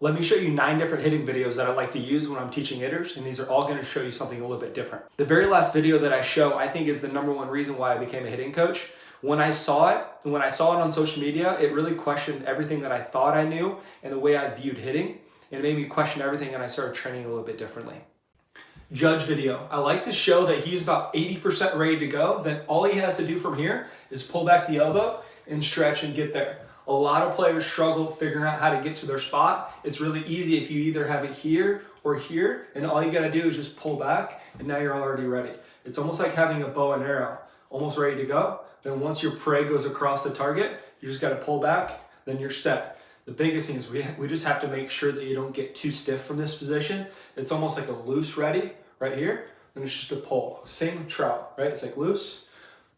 Let me show you 9 different hitting videos that I like to use when I'm teaching hitters, and these are all going to show you something a little bit different. The very last video that I show, I think, is the #1 reason why I became a hitting coach. When I saw it on social media, it really questioned everything that I thought I knew and the way I viewed hitting. It made me question everything, and I started training a little bit differently. Judge video. I like to show that he's about 80% ready to go. Then all he has to do from here is pull back the elbow and stretch and get there. A lot of players struggle figuring out how to get to their spot. It's really easy if you either have it here or here, and all you gotta do is just pull back, and now you're already ready. It's almost like having a bow and arrow, almost ready to go. Then once your prey goes across the target, you just gotta pull back, then you're set. The biggest thing is we just have to make sure that you don't get too stiff from this position. It's almost like a loose ready right here, and it's just a pull. Same with Trout, right? It's like loose,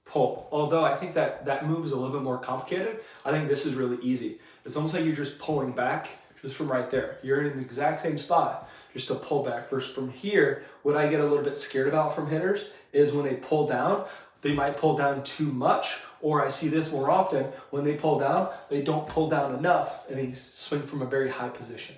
pull. Although I think that move is a little bit more complicated, I think this is really easy. It's almost like you're just pulling back just from right there. You're in the exact same spot, just a pull back. Versus from here, what I get a little bit scared about from hitters is when they pull down, they might pull down too much, or I see this more often, when they pull down, they don't pull down enough, and they swing from a very high position.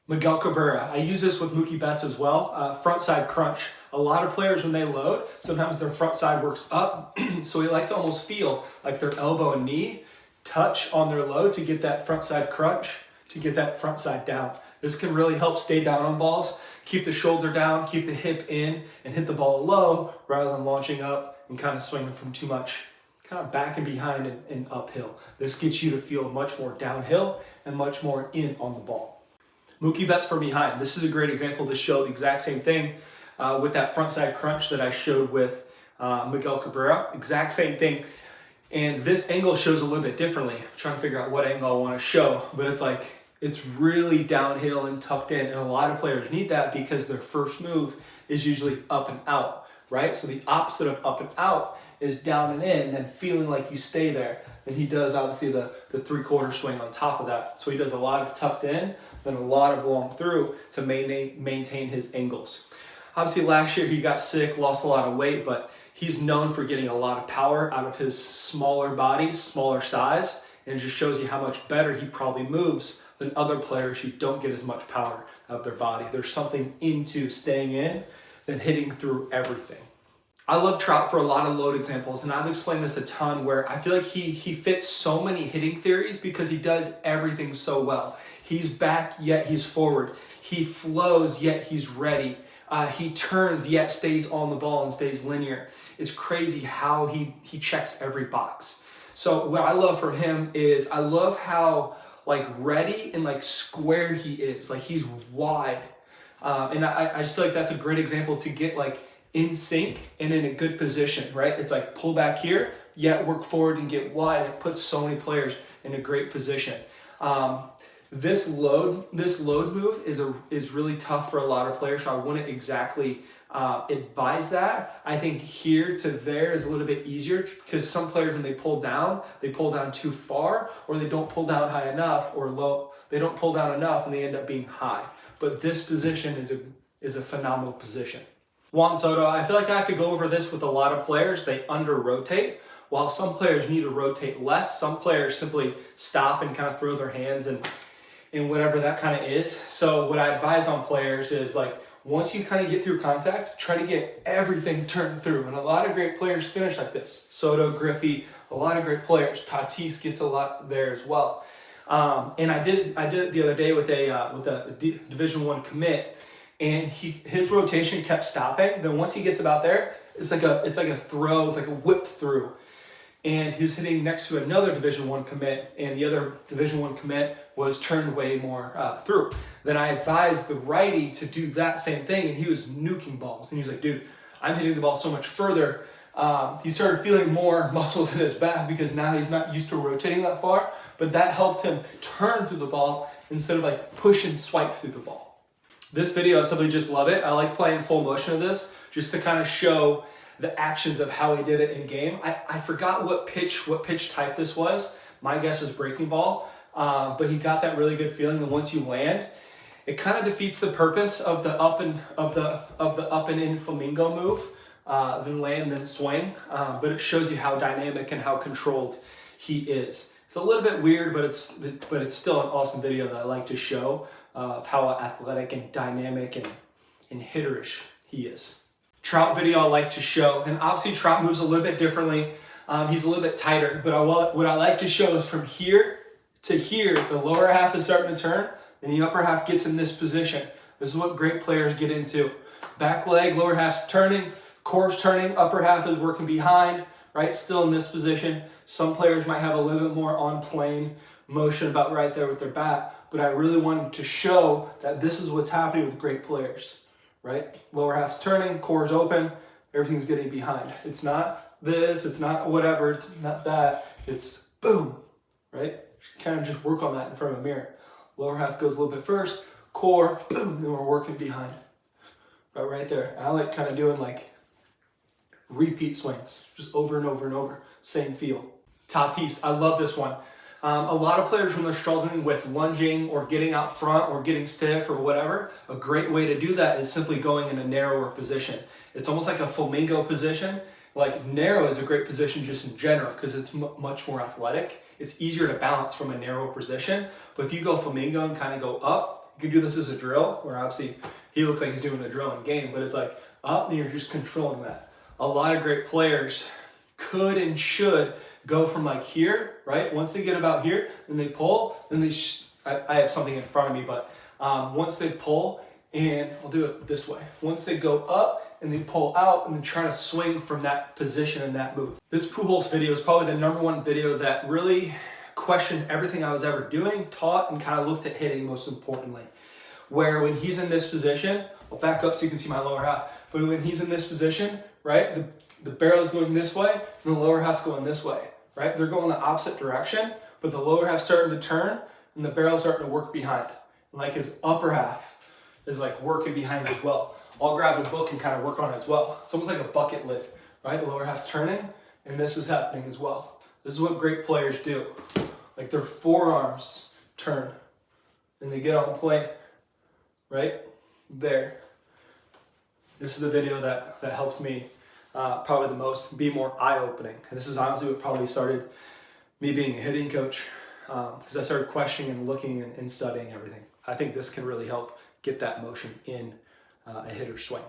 Miguel Cabrera, I use this with Mookie Betts as well, front side crunch. A lot of players, when they load, sometimes their front side works up, so we like to almost feel like their elbow and knee touch on their load to get that front side crunch, to get that front side down. This can really help stay down on balls, keep the shoulder down, keep the hip in, and hit the ball low rather than launching up and kind of swinging from too much kind of back and behind and uphill. This gets you to feel much more downhill and much more in on the ball. Mookie Betts from behind. This is a great example to show the exact same thing with that front side crunch that I showed with Miguel Cabrera. Exact same thing. And this angle shows a little bit differently. I'm trying to figure out what angle I want to show, but it's really downhill and tucked in. And a lot of players need that because their first move is usually up and out, right? So the opposite of up and out is down and in and feeling like you stay there. And he does obviously the 3/4 swing on top of that. So he does a lot of tucked in, then a lot of long through to maintain his angles. Obviously last year he got sick, lost a lot of weight, but he's known for getting a lot of power out of his smaller body, smaller size, and it just shows you how much better he probably moves than other players who don't get as much power out of their body. There's something into staying in than hitting through everything. I love Trout for a lot of load examples, and I've explained this a ton where I feel like he fits so many hitting theories because he does everything so well. He's back, yet he's forward. He flows, yet he's ready. He turns, yet stays on the ball and stays linear. It's crazy how he checks every box. So what I love from him is I love how ready and square he is. He's wide. And I just feel like that's a great example to get in sync and in a good position, right? It's pull back here, yet work forward and get wide. It puts so many players in a great position. This load move is really tough for a lot of players, so I wouldn't exactly advise that. I think here to there is a little bit easier because some players, when they pull down too far, or they don't pull down high enough, or low. They don't pull down enough and they end up being high. But this position is a phenomenal position. Juan Soto, I feel like I have to go over this with a lot of players. They under-rotate. While some players need to rotate less, some players simply stop and kind of throw their hands and whatever that kind of is. So what I advise on players is once you kind of get through contact, try to get everything turned through. And a lot of great players finish like this. Soto, Griffey, a lot of great players. Tatis gets a lot there as well. And I did it the other day with a Division I commit, and his rotation kept stopping. Then once he gets about there, it's like a throw, it's like a whip through. And he was hitting next to another Division I commit, and the other Division I commit was turned way more through. Then I advised the righty to do that same thing, and he was nuking balls. And he was like, dude, I'm hitting the ball so much further. He started feeling more muscles in his back because now he's not used to rotating that far, but that helped him turn through the ball instead of push and swipe through the ball. This video, I simply just love it. I like playing full motion of this just to kind of show the actions of how he did it in game. I forgot what pitch type this was. My guess is breaking ball, but he got that really good feeling. And once you land, it kind of defeats the purpose of the up and in flamingo move, then land, then swing. But it shows you how dynamic and how controlled he is. It's a little bit weird, but it's still an awesome video that I like to show of how athletic and dynamic and hitterish he is. Trout video I like to show, and obviously Trout moves a little bit differently. He's a little bit tighter, but what I like to show is from here to here, the lower half is starting to turn, and the upper half gets in this position. This is what great players get into. Back leg, lower half's turning, core's turning, upper half is working behind, right? Still in this position. Some players might have a little bit more on plane motion about right there with their bat, but I really wanted to show that this is what's happening with great players, right? Lower half's turning, core's open, everything's getting behind. It's not this, it's not whatever, it's not that, it's boom, right? Kind of just work on that in front of a mirror. Lower half goes a little bit first, core, boom, and we're working behind. Right there. I like kind of doing like repeat swings, just over and over and over, same feel. Tatis, I love this one. A lot of players, when they're struggling with lunging or getting out front or getting stiff or whatever, a great way to do that is simply going in a narrower position. It's almost like a flamingo position. Like narrow is a great position just in general because it's much more athletic. It's easier to balance from a narrow position. But if you go flamingo and kind of go up, you can do this as a drill, where obviously he looks like he's doing a drill in game, but it's like up and you're just controlling that. A lot of great players could and should go from like here, right? Once they get about here, then they pull, then they, I have something in front of me, but once they pull, and I'll do it this way. Once they go up and they pull out and then try to swing from that position and that move. This Pujols video is probably the #1 video that really questioned everything I was ever doing, taught, and kind of looked at hitting most importantly. Where when he's in this position, I'll back up so you can see my lower half, but when he's in this position, right, the barrel is going this way and the lower half's going this way, right? They're going the opposite direction, but the lower half's starting to turn and the barrel's starting to work behind. Like his upper half is like working behind as well. I'll grab a book and kind of work on it as well. It's almost like a bucket lid, right? The lower half's turning and this is happening as well. This is what great players do. Like their forearms turn and they get on plane, right there. This is the video that helps me probably the most, be more eye-opening. And this is honestly what probably started me being a hitting coach, because I started questioning and looking and studying everything. I think this can really help get that motion in a hitter's swing.